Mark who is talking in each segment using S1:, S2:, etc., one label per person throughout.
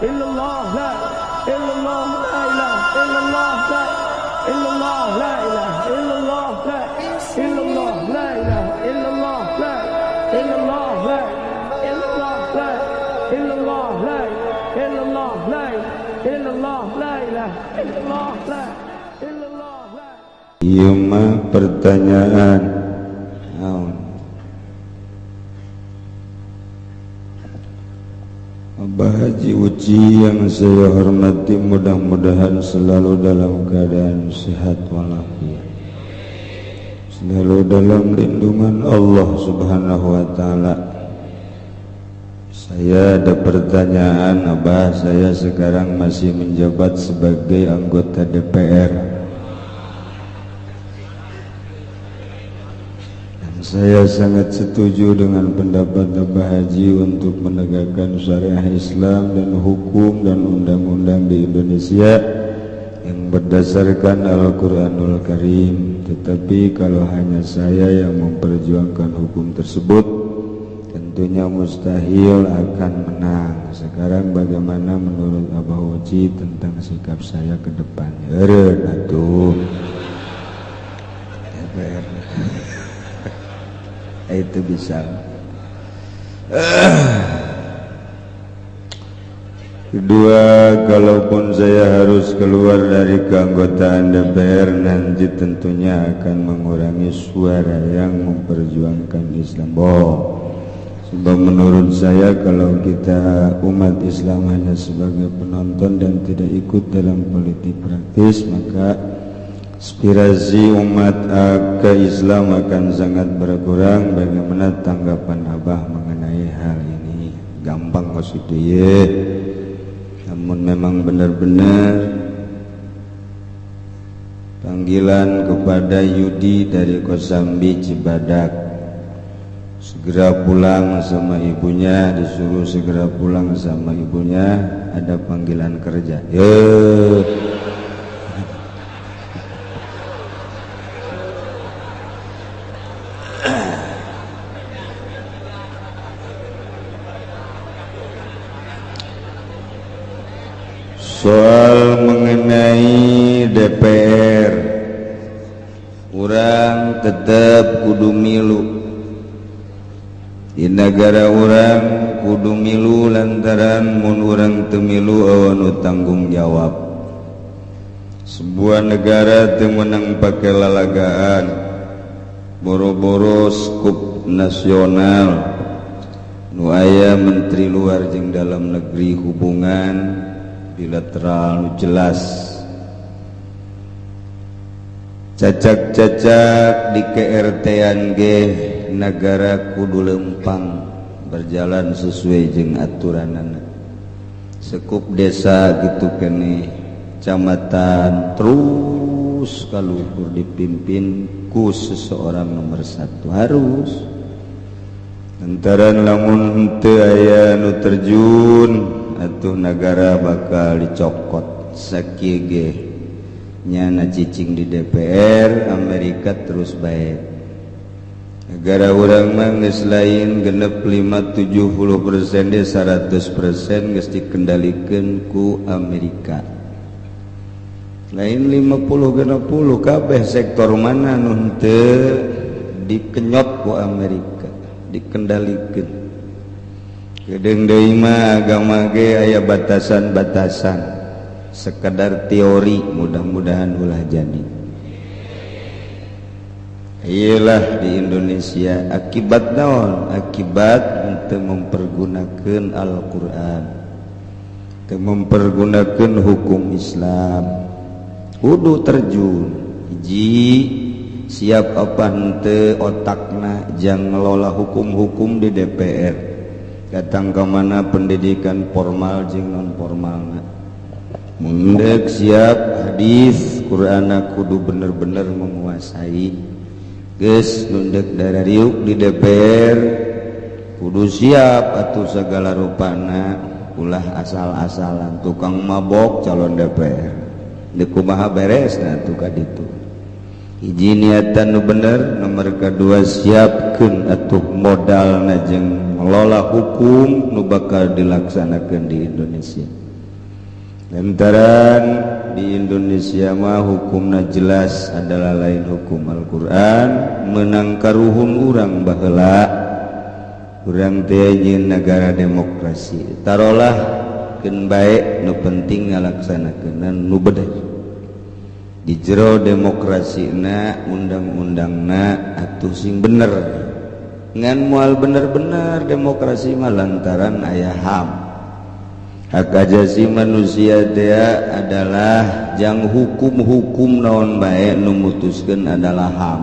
S1: illallah, la illallah, la ilaha illallah, la illallah, la ilaha illallah, la illallah, la ilaha illallah, la illallah, la illallah, la illallah, la illallah, la illallah, la ilaha illallah, la illallah, la.
S2: Iya mah pertanyaan. Abah Haji Uci yang saya hormati, mudah-mudahan selalu dalam keadaan sehat walafiat, selalu dalam lindungan Allah Subhanahu wa Ta'ala. Saya ada pertanyaan, Abah. Saya sekarang masih menjabat sebagai anggota DPR. Saya sangat setuju dengan pendapat Abah Haji untuk menegakkan syariah Islam dan hukum dan undang-undang di Indonesia yang berdasarkan Al-Quranul Karim. Tetapi kalau hanya saya yang memperjuangkan hukum tersebut, tentunya mustahil akan menang. Sekarang bagaimana menurut Abah Haji tentang sikap saya ke depannya? Atuh DPR itu bisa. Kedua, kalaupun saya harus keluar dari keanggotaan DPR, nanti tentunya akan mengurangi suara yang memperjuangkan Islam. Sebab menurut saya kalau kita umat Islam hanya sebagai penonton dan tidak ikut dalam politik praktis, maka aspirasi umat ke Islam akan sangat berkurang. Bagaimana tanggapan Abah mengenai hal ini? Gampang maksudnya ya, namun memang benar-benar panggilan kepada Yudi dari Kosambi Cibadak, segera pulang sama ibunya, disuruh segera pulang sama ibunya, ada panggilan kerja. Soal mengenai DPR, orang tetap kudu milu. Di negara orang kudu milu lantaran mun orang teu milu anu tanggung jawab. Sebuah negara teu menang pake lalagaan, boro-boro skup nasional nu aya menteri luar jeung dalam negeri hubungan bilateral nu jelas. Cacak-cacak di KRT-an ge negara kudu lempang berjalan sesuai jeung aturanana. Sekup desa gitu kene, kecamatan terus kaluhur dipimpin ku seseorang nomor satu harus. Lantaran lamun henteu aya nu terjun, atuh negara bakal dicokot. Sakieu ge nyana cicing di DPR Amerika terus baik. Negara urang mah geus lain genep 5-70% de 100% geus dikendalikeun ku Amerika. Lain 50-60 kabeh sektor mana nu henteu dikenyot ku Amerika, dikendalikeun. Gedeng deui mah agama ge aya batasan-batasan, sekedar teori, mudah-mudahan ulah jadi. Iyalah di Indonesia akibat naon? Akibat henteu mempergunakeun Al-Qur'an, teu mempergunakeun hukum Islam. Kudu terjun hiji, siap apa henteu otakna jang ngelola hukum-hukum di DPR. Datang ke mana pendidikan formal jeung non formalna. Mundek siap hadis Qur'ana kudu bener-bener menguasai. Geus nundek darariuk di DPR kudu siap atuh segala rupana, ulah asal-asalan tukang mabok calon DPR. Deuk kumaha beresna atuh ka ditu. Hiji niatan nu bener, nomor kedua siapkeun atuh modalna jeung ngelola hukum nu bakal dilaksanakeun di Indonesia. lantaran di Indonesia mah hukumna jelas adalah lain hukum Al-Quran menang karuhun urang baheula urang teh nyeun negara demokrasi tarolah keun bae nu penting ngalaksanakeun nu bener di jero demokrasina undang-undangna atuh sing bener ngan moal bener-bener demokrasi mah lantaran aya HAM hak ajasi manusia dia adalah jang hukum-hukum naon bae nu mutuskeun adalah HAM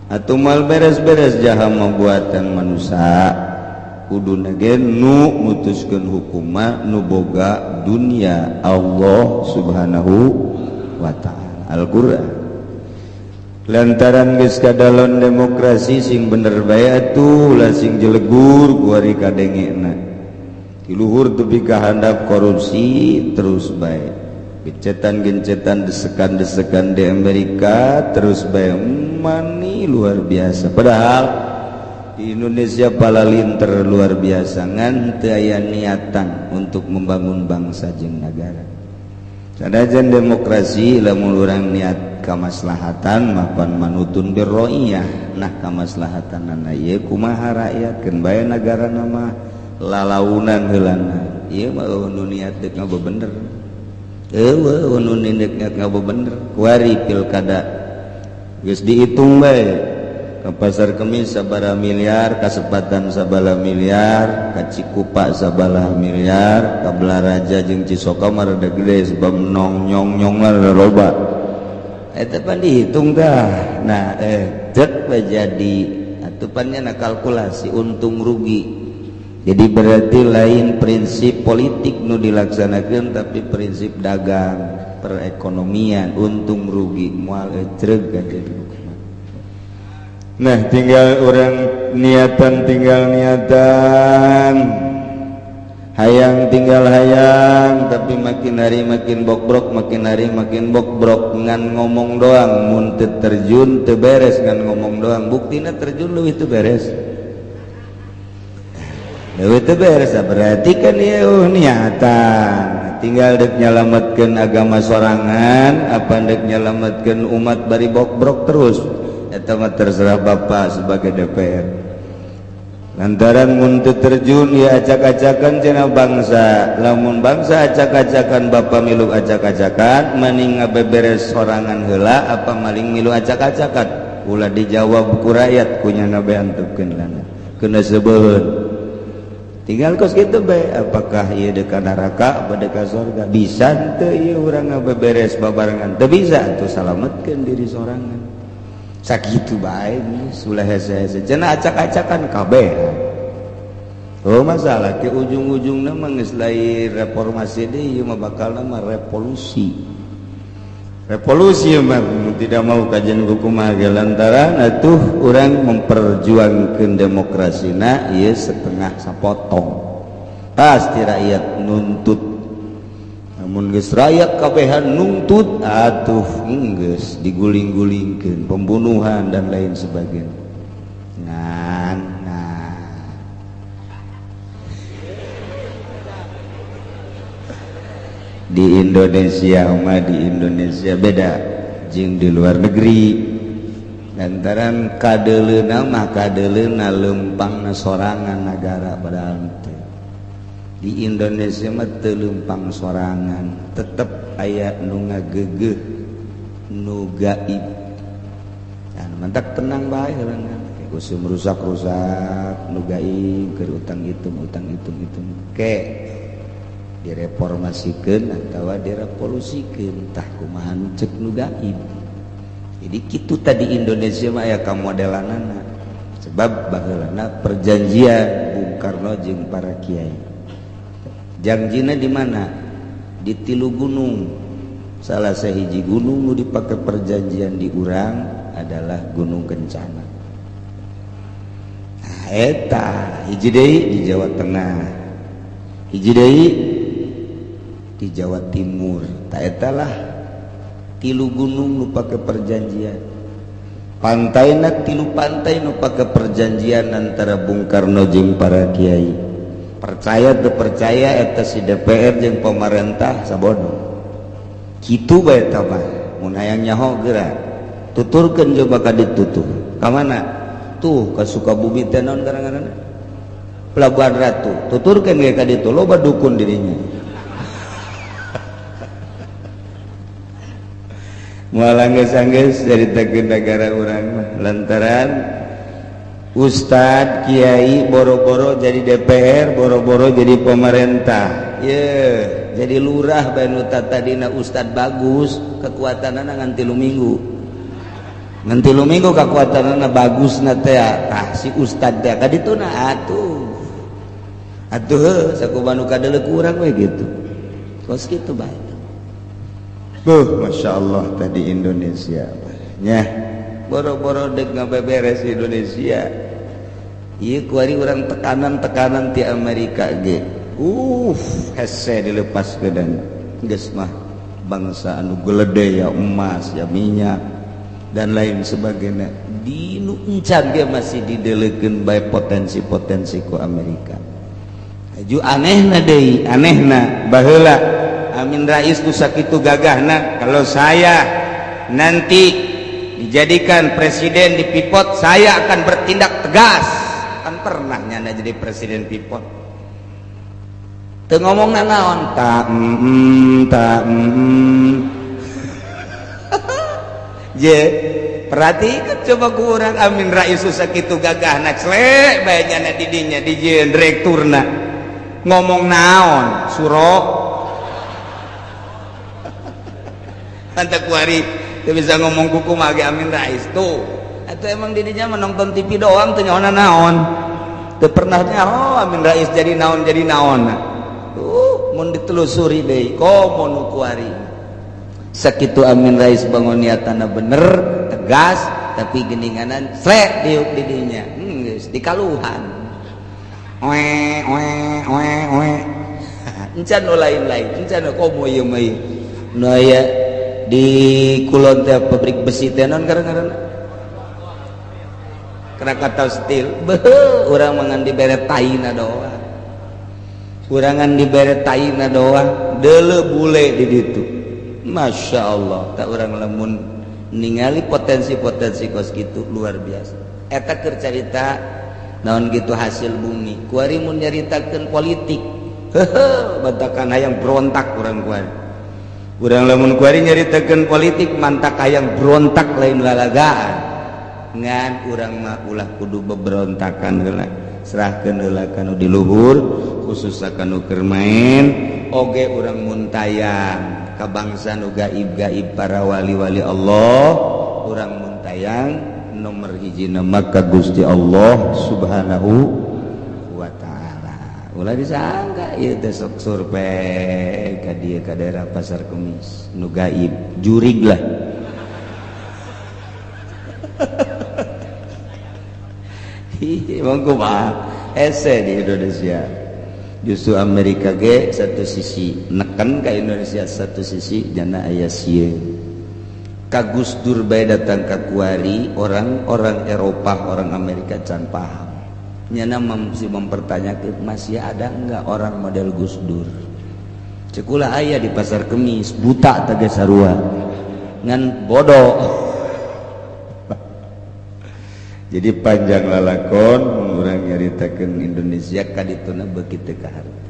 S2: atuh mal beres-beres jaha membuatan manusia kuduna ge nu mutuskeun hukum mah nu boga dunia Allah Subhanahu wa taala Al-Qur'an lantaran geus kadalon demokrasi sing bener bae atuh ulah sing jelegur ku ari kadengena di luhur tepi kahandap korupsi terus baik gencetan-gencetan desekan-desekan di Amerika terus baik mani luar biasa padahal di Indonesia palalinter luar biasa ngan teu aya niatan untuk membangun bangsa jeung negara sanajan demokrasi lamun urang niat kamaslahatan mapan manutun birroiyah nah kamaslahatanna ieu kumaha rakyat keun bae negara mah lalaunan heulana ieu mah nu niat deuk ngabebener eueuh nu niat ngabebener kuari pilkada geus dihitung bae ka pasar kemis sabaraha miliar kasepatan sabaraha miliar ka Cikupa sabaraha miliar ka Blaraja jeung Cisoka mah rada gede sebab nyong-nyong rada loba eta pan dihitung tah nah cek jadi atuh pan nya kalkulasi untung rugi jadi berarti lain prinsip politik nu dilaksanakan tapi prinsip dagang perekonomian untung rugi moal ecreg gade nah tinggal orang tinggal niatan hayang tinggal hayang tapi makin hari makin bokbrok makin hari makin bokbrok ngan ngomong doang mun teu terjun teu beres ngan ngomong doang buktina terjun leuwih teu beres itu beres berarti kan ya niatan tinggal dek nyalametkeun agama sorangan apa dek nyalametkeun umat bari bokbrok terus eta mah terserah Bapak sebagai DPR lantaran mun teu terjun ya acak-acakan cenah bangsa lamun bangsa acak-acakan Bapak milu acak-acakan mending ngabeberes sorangan heula apa maling milu acak-acakan ulah dijawab ku rakyat kunyana bae antepkeun lana keuna sebeueun tinggal kos gitu bae apakah ieu deuk ka neraka apa deuk ka surga bisa teu ieu urang ngabeberes babarengan teu bisa atuh salametkeun diri sorangan sakitu bae geus ulah hese-hese cenah acak-acakan kabeh oh masalah ke ujung-ujungna mah geus lain reformasi deui ieu mah bakalna mah revolusi mah tidak mau kajian hukum ge lantaran atuh urang memperjuangkeun demokrasina ieu setengah sapotong pasti rakyat nuntut namun geus rakyat kabehan nuntut atuh geus diguling-gulingkeun pembunuhan dan lain sebagainya di Indonesia beda jeung di luar negeri lantaran kadeleuna mah kadeleuna leumpangna sorangan negara padahal teu di Indonesia mah teu leumpang sorangan tetep aya nu ngageugeuh nu gaib dan mantak tenang bae heureunan kusum rusak-rusak nu gaib keur utang hitung ke direformasikeun atawa direvolusikeun tah kumaha cek nu gaib jadi kitu tadi Indonesia mah aya kamodelanana sebab baheulana perjanjian Bung Karno jeung para kiai janjina di mana di 3 gunung salah sahiji gunung nu dipake perjanjian di urang adalah Gunung Kencana nah eta hiji deui di Jawa Tengah hiji deui di Jawa Timur tak etalah 3 gunung nu pake perjanjian pantaina 3 pantai nu pake perjanjian antara Bung Karno jeung para kiai
S3: percaya teu percaya eta si DPR jeung pemerintah sabodo kitu bae eta mah mun hayang nyaho geura tuturkeun coba ka ditutuh ka mana tuh ka Sukabumi teh naon ngaranna Pelabuhan Ratu tuturkeun ge ka ditu loba dukun dirinya moal anggeus-anggeus caritakeun negara urang mah lantaran Ustad Kiai boro-boro jadi DPR boro-boro jadi pemerintah jadi lurah bae nu tadina Ustad bagus kekuatanana ngan 3 minggu ngan 3 minggu kekuatanana bagusna teh tah si Ustad teh ka dituna atuh sakumaha nu kadeuleuk urang we gitu kos kitu bae.
S2: Masya Allah tadi Indonesia nya
S3: boro-boro dek ngabeberes Indonesia ieu kuari urang tekanan ti Amerika ge hese dilepaskeun geus mah bangsa anu geledeh ya emas ya minyak dan lain sebagainya di nu encan ge masih didelekeun bae potensi-potensi ku Amerika aju anehna deui anehna baheula Amin Rais nu sakitu gagahna kalau saya nanti dijadikan presiden di Freeport saya akan bertindak tegas kan pernah nyana jadi presiden Freeport teu ngomongna naon je perhatikan coba ku urang Amin Rais nu sakitu gagahna celek bae nyana di dinya di direkturna ngomong naon suro anta kuari teu bisa ngomong kuku mah ge Amin Rais tuh atuh emang didinya menonton TV doang teu nyaona naon teu pernah nyaho Amin Rais jadi naon tuh mun ditelusuri deui komo nu kuari sakitu Amin Rais bangun niatana bener tegas tapi geninganan slek diuk didinya geus dikaluhan encan nu lain-lain encan komo ieu mah nu aya di Kulon teh pabrik besi teh naon ngaranna Krakatau Steel urang mangan dibere taina doang urangan dibere taina doang deuleu bule di ditu Masya Allah tak urang lamun ningali potensi-potensi kos kitu luar biasa eta keur carita naon gitu hasil bumi kuari mun nyaritakeun politik bantakan hayang berontak urang kuari urang lamun kuari nyaritakeun politik mantak hayang berontak lain lalagaan ngan urang mah ulah kudu beberontakan heula serahkeun heula kanu di luhur khusus kanu keur main oge urang mun tayang ka bangsa nu gaib-gaib para wali-wali Allah urang mun tayang nomor hijina mah ka Gusti Allah Subhanahu wa taala ulah disangka ieu teh sok survei ka dieu ka daerah Pasar Kemis nu gaib jurig lah emang kumaha ese di Indonesia justru Amerika ge satu sisi neken ka Indonesia satu sisi jana aya sieun ka Gus Dur bae datang ka kuari orang Eropa orang Amerika can paham nyana masih mempertanyakan masih ada enggak orang model Gus Dur ceuk ulah aya di Pasar Kemis buta teh sarua ngan bodoh jadi panjang lalakon urang nyaritakeun Indonesia kadituna beuki teu kaharti